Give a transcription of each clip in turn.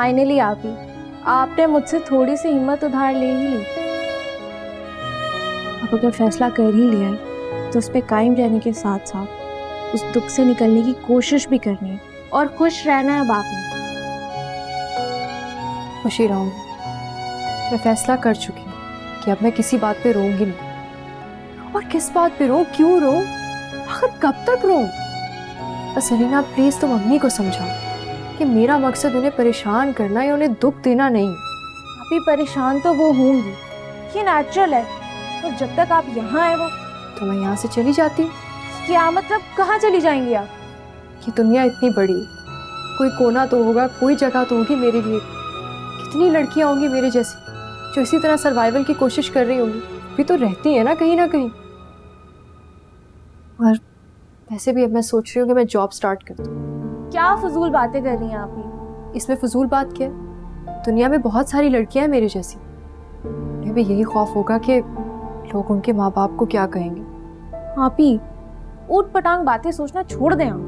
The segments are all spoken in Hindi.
फाइनली आप ही, आपने मुझसे थोड़ी सी हिम्मत उधार ले ही ली। अब अगर फैसला कर ही लिया है तो उस पर कायम रहने के साथ साथ उस दुख से निकलने की कोशिश भी करनी है और खुश रहना है। अब आपने खुशी रहूंगी। मैं फैसला कर चुकी हूँ कि अब मैं किसी बात पे रोऊंगी नहीं। और किस बात पे रो, क्यों रो, आखिर कब तक रो? बस अलीना प्लीज तुम अम्मी को समझाओ कि मेरा मकसद उन्हें परेशान करना या उन्हें दुख देना नहीं। आप ही परेशान तो वो होंगी, ये नेचुरल है। और जब तक आप यहाँ आए वो तो मैं यहाँ से चली जाती। क्या मतलब, कहाँ चली जाएंगी आप? ये दुनिया इतनी बड़ी, कोई कोना तो होगा, कोई जगह तो होगी मेरे लिए। कितनी लड़कियां होंगी मेरे जैसी जो इसी तरह सर्वाइवल की कोशिश कर रही होंगी, भी तो रहती है ना कहीं। और वैसे भी अब मैं सोच रही हूँ कि मैं जॉब स्टार्ट कर दूँ। क्या फजूल बातें कर रही हैं आप ही? इसमें फजूल बात क्या है? दुनिया में बहुत सारी लड़कियां हैं मेरे जैसी। उन्हें भी यही खौफ होगा कि लोग उनके माँ बाप को क्या कहेंगे। आप ही ऊट पटांग बातें सोचना छोड़ दें आप।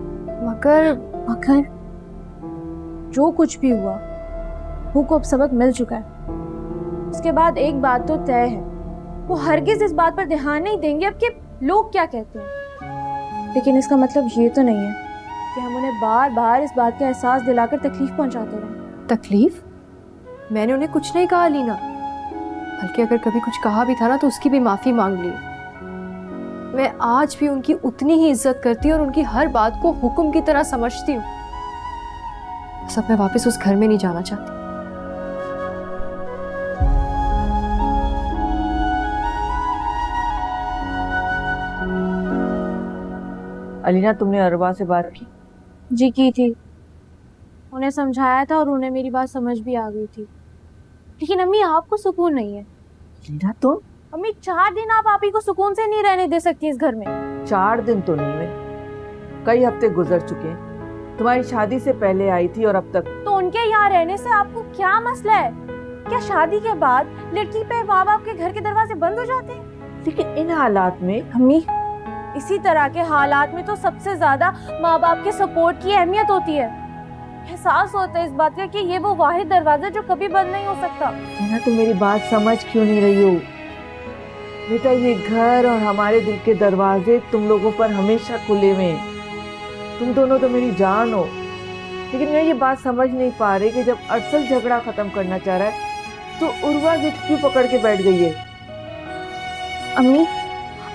मगर जो कुछ भी हुआ वो को अब सबक मिल चुका है। उसके बाद एक बात तो तय है, वो हरगिज इस बात पर ध्यान नहीं देंगे अब कि लोग क्या कहते हैं। लेकिन इसका मतलब ये तो नहीं है कि हम उन्हें बार बार इस बात का एहसास दिलाकर तकलीफ पहुंचाते रहें। तकलीफ? मैंने उन्हें कुछ नहीं कहा लीना, बल्कि अगर कभी कुछ कहा भी था ना तो उसकी भी माफी मांग ली। मैं आज भी उनकी उतनी ही इज्जत करती हूँ और उनकी हर बात को हुक्म की तरह समझती हूँ। बस अब मैं वापस उस घर में नहीं जाना चाहती। अलीना, तुमने अरबा से बात की? जी की थी, उन्हें समझाया था और उन्हें मेरी बात समझ भी आ गई थी। लेकिन अम्मी आपको सुकून नहीं है। अलीना तुम? अम्मी 4 दिन आप ही को सुकून से नहीं रहने दे सकती इस घर में। 4 दिन तो नहीं हुए, कई हफ्ते गुजर चुके हैं। तुम्हारी शादी से पहले आई थी और अब तक। तो उनके यहाँ रहने से आपको क्या मसला है? क्या शादी के बाद लड़की पे माँ बाप के घर के दरवाजे बंद हो जाते हैं? लेकिन इन हालात में अम्मी, इसी तरह के हालात में तो सबसे ज्यादा माँ बाप के सपोर्ट की अहमियत होती है। एहसास होता है इस बात का कि ये वो वाहिद दरवाजा जो कभी बंद नहीं हो सकता। अलीना, तुम मेरी बात समझ क्यों नहीं रही हो? बेटा, ये घर और हमारे दिल के दरवाजे तुम लोगों पर हमेशा खुले हुए हैं। तुम दोनों तो मेरी जान हो। लेकिन मैं ये बात समझ नहीं पा रही कि जब अरसल झगड़ा खत्म करना चाह रहा है तो उर्वा जिद क्यों पकड़ के बैठ गई है? अम्मी,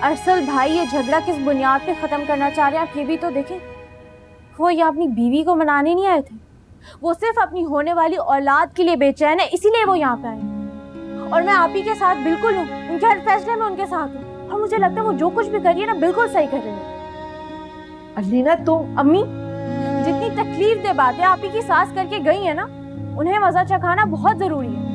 अरसल भाई ये झगड़ा किस बुनियाद पे खत्म करना चाह रहे हैं आप ये भी तो देखें। वो यहाँ अपनी बीवी को मनाने नहीं आए थे, वो सिर्फ अपनी होने वाली औलाद के लिए बेचैन है, इसीलिए वो यहाँ पे आए। और मैं आप ही के साथ बिल्कुल हूँ, उनके हर फैसले में उनके साथ हूँ। और मुझे लगता है वो जो कुछ भी कर रही है ना बिल्कुल सही कर रही है। अलीना तुम। अम्मी, जितनी तकलीफ दे बातें आप ही की सास करके गई है ना, उन्हें मजा चखाना बहुत जरूरी है।